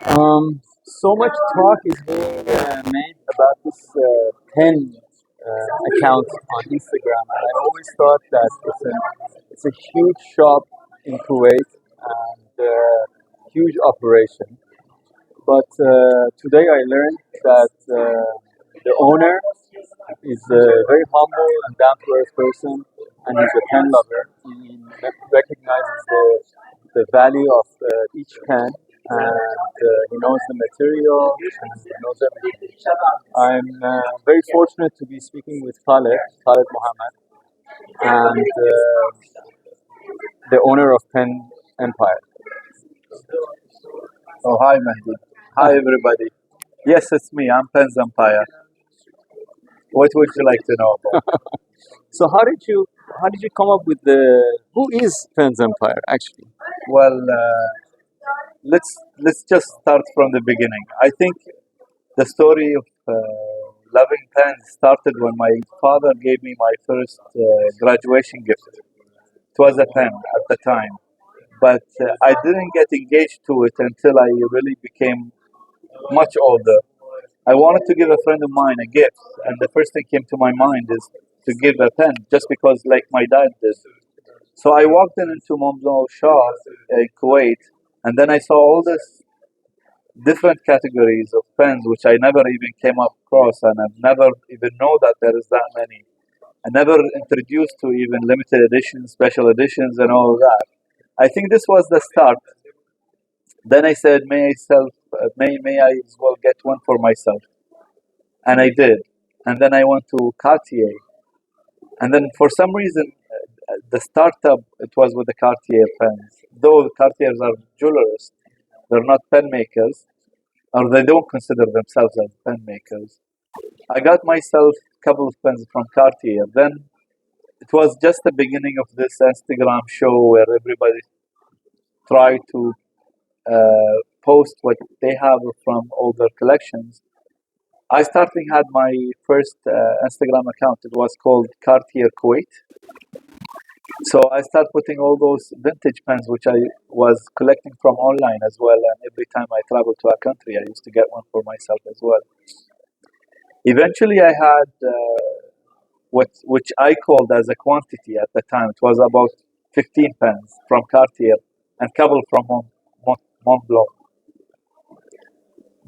So much talk is being made about this pen account on Instagram, and I always thought that it's a huge shop in Kuwait and huge operation. But today I learned that the owner is a very humble and down to earth person, and he's a pen lover. He recognizes the value of each pen, and he knows the material and he knows everything. I'm very fortunate to be speaking with Khalid Mohamed, and the owner of Pen Empire. Oh, hi, Mehdi. Hi, everybody. Yes, it's me. I'm Penn's Empire. What would you like to know about? So how did you come up with the who is Pen's Empire actually? Well, let's just start from the beginning. I think the story of loving pens started when my father gave me my first graduation gift. It was a pen at the time, but I didn't get engaged to it until I really became much older. I wanted to give a friend of mine a gift, and the first thing came to my mind is to give a pen, just because, like my dad did. So I walked into Momzo shop in Kuwait, and then I saw all this different categories of pens, which I never even came across, and I've never even know that there is that many. I never introduced to even limited editions, special editions, and all of that. I think this was the start. Then I said, may I as well get one for myself, and I did. And then I went to Cartier, and then for some reason, the startup it was with the Cartier pens. Though Cartiers are jewelers, they're not pen makers, or they don't consider themselves as pen makers. I got myself a couple of pens from Cartier. Then it was just the beginning of this Instagram show where everybody tried to post what they have from all their collections. I starting had my first Instagram account. It was called Cartier Kuwait. So I started putting all those vintage pens, which I was collecting from online as well. And every time I traveled to a country, I used to get one for myself as well. Eventually, I had which I called as a quantity at the time. It was about 15 pens from Cartier and couple from Mont Blanc.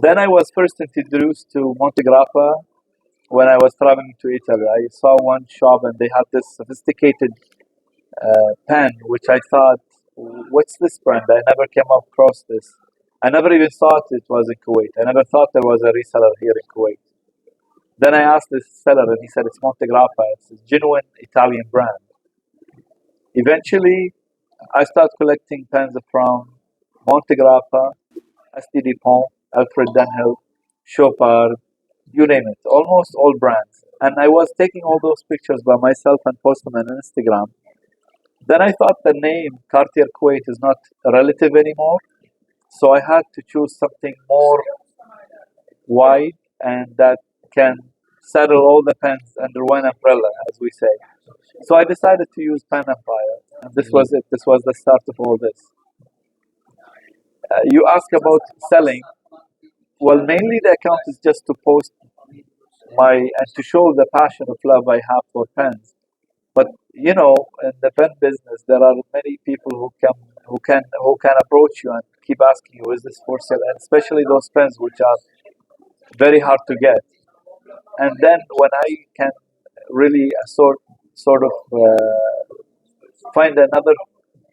Then I was first introduced to Montegrappa when I was traveling to Italy. I saw one shop and they had this sophisticated pen, which I thought, what's this brand? I never came across this. I never even thought it was in Kuwait. I never thought there was a reseller here in Kuwait. Then I asked this seller, and he said it's Montegrappa. It's a genuine Italian brand. Eventually, I started collecting pens from Montegrappa, STD Pont, Alfred Dunhill, Chopard, you name it, almost all brands. And I was taking all those pictures by myself and posting them on Instagram. Then I thought the name Cartier Kuwait is not relative anymore, so I had to choose something more wide and that can settle all the pens under one umbrella, as we say. So I decided to use Pen Empire, and this was it. This was the start of all this. You ask about selling. Well, mainly the account is just to post my and to show the passion of love I have for pens. But in the pen business, there are many people who can approach you and keep asking you, "Is this for sale?" And especially those pens which are very hard to get. And then when I can really sort of find another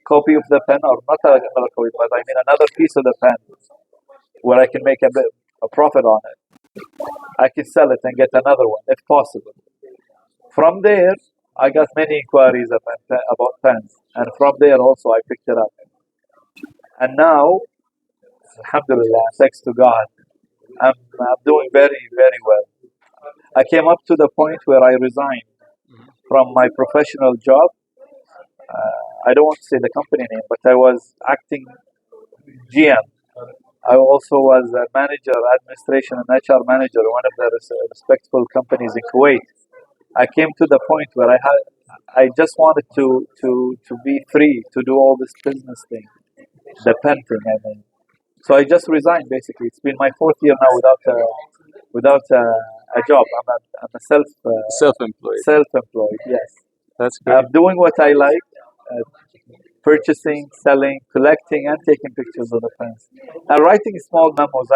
copy of the pen, or not another copy, but I mean another piece of the pen where I can make a profit on it, I can sell it and get another one if possible. From there, I got many inquiries about pens, and from there also I picked it up. And now, alhamdulillah, thanks to God, I'm doing very, very well. I came up to the point where I resigned from my professional job. I don't want to say the company name, but I was acting GM. I also was a manager, administration, and HR manager in one of the respectable companies in Kuwait. I came to the point where I just wanted to be free to do all this business thing, the pen thing, I mean. So I just resigned. Basically, it's been my fourth year now without a job. I'm a Self-employed. self-employed. Yes, That's great. I'm doing what I like: purchasing, selling, collecting, and taking pictures of the fans, and writing small memos.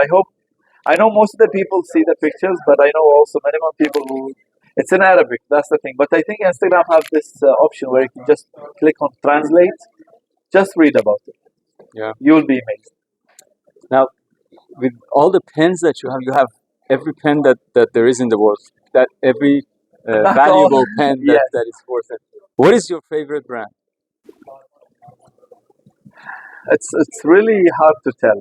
I know most of the people see the pictures, but I know also many more people who. It's in Arabic. That's the thing. But I think Instagram have this option where you can just click on translate. Just read about it. Yeah. You'll be amazed. Now, with all the pens that you have every pen that there is in the world, that every Not all. valuable pen Yes. that is worth it. What is your favorite brand? It's really hard to tell.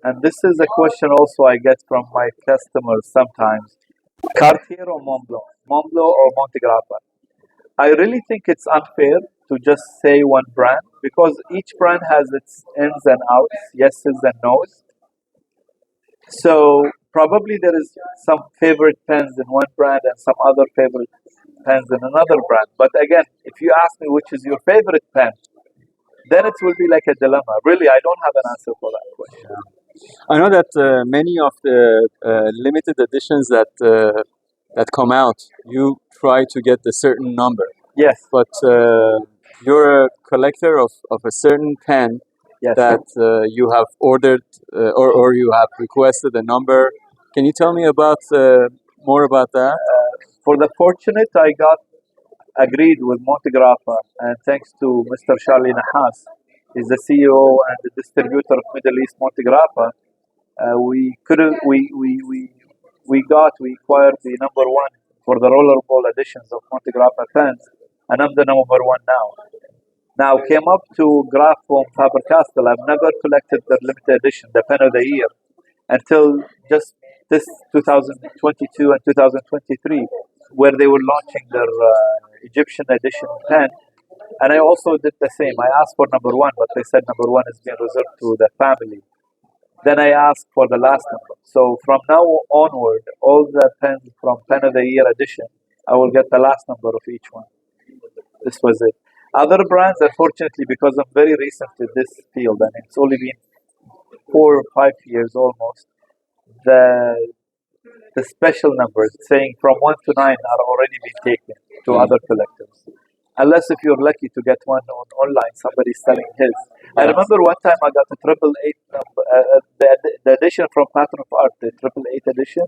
And this is a question also I get from my customers sometimes. Cartier or Montblanc? Montblanc or Montegrappa? I really think it's unfair to just say one brand because each brand has its ins and outs, yeses and nos. So probably there is some favorite pens in one brand and some other favorite pens in another brand. But again, if you ask me which is your favorite pen, then it will be like a dilemma. Really, I don't have an answer for that question. I know that many of the limited editions that come out, you try to get a certain number, Yes, but you're a collector of a certain pen yes. that you have ordered or you have requested a number. Can you tell me about more about that? For the fortunate, I got agreed with Montegrappa, and thanks to Mr. Charlie Nahas, he's the CEO and the distributor of Middle East Montegrappa. We couldn't. We acquired the number one for the rollerball editions of Montegrappa pens, and I'm the number one now. Now came up to Graf from Faber-Castell. I've never collected the limited edition, the pen of the year, until just this 2022 and 2023, where they were launching their Egyptian edition pen. And I also did the same. I asked for number one, but they said number one is being reserved to the family. Then I asked for the last number. So from now onward, all the pens from Pen of the Year edition, I will get the last number of each one. This was it. Other brands, unfortunately, because I'm very recent in this field, and it's only been 4 or 5 years almost, the the special numbers saying from 1 to 9 are already being taken to other collectors. Unless if you're lucky to get one on online, somebody's selling his. I remember one time I got a triple eight number, the edition from Pattern of Art, the triple eight edition.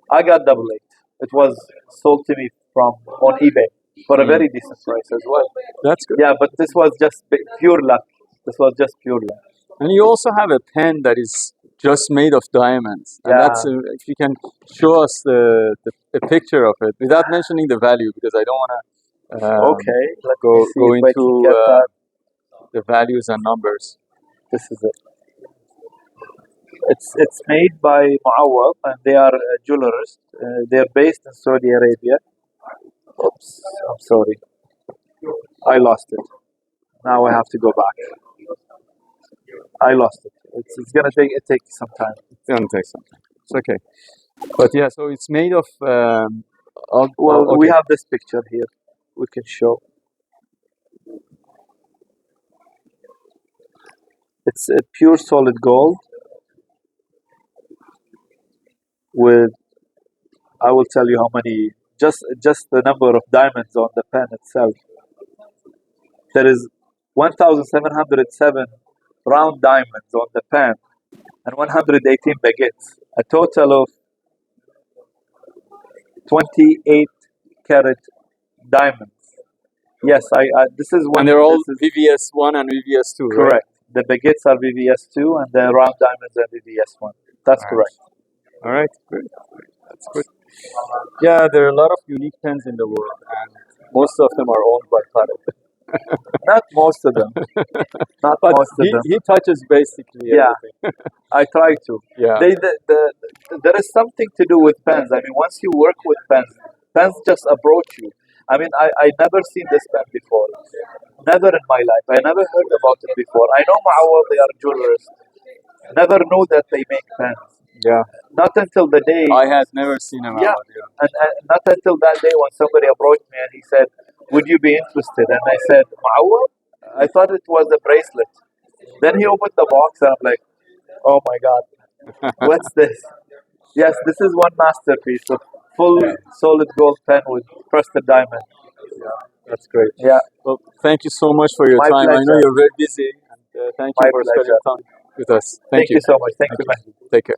I got double eight. It was sold to me from on eBay for a very decent price as well. That's good. Yeah, but this was just pure luck. This was just pure luck. And you also have a pen that is just made of diamonds. And Yeah. that's if you can show us the picture of it without mentioning the value, because I don't want to Okay, let's go see go if I can into get that. the values and numbers. This is it. It's made by Muawwad, and they are jewelers. They're based in Saudi Arabia. Oops, I'm sorry. I lost it. Now I have to go back. I lost it. It's gonna take some time. It's gonna take some time. It's okay. But yeah, so it's made of. Well, we okay. have this picture here. We can show. It's a pure solid gold with. I will tell you how many. Just the number of diamonds on the pen itself. There is 1,707 round diamonds on the pen and 118 baguettes. A total of 28 carat diamonds. Yes, this is one. And they're all this is VVS1 and VVS2, right? correct. The baguettes are VVS2 and the round diamonds are VVS1. That's correct. All right, good. That's good. Yeah, there are a lot of unique pens in the world, and most of them are owned by Khalid. Not most of them. Not But most of them. he touches basically Yeah. everything. I try to. Yeah. There is something to do with pens. I mean, once you work with pens, pens just approach you. I mean, I never seen this pen before. Never in my life. I never heard about it before. I know Ma'awal, they are jewelers. Never knew that they make pens. Yeah. Not until the day. I had never seen him Yeah. out. Yeah. And not until that day when somebody approached me and he said, "Would you be interested?" And I said, "Ma'awal?" I thought it was a bracelet. Then he opened the box and I'm like, Oh my God. What's this? Yes, this is one masterpiece of full Yeah, solid gold pen with crusted diamond. that's great. Yeah, Well, thank you so much for your my time. I know pleasure. you're very busy, and thank you My for spending pleasure. time with us. Thank Thank you. you so much. Thank Thank you, you. man. Take care.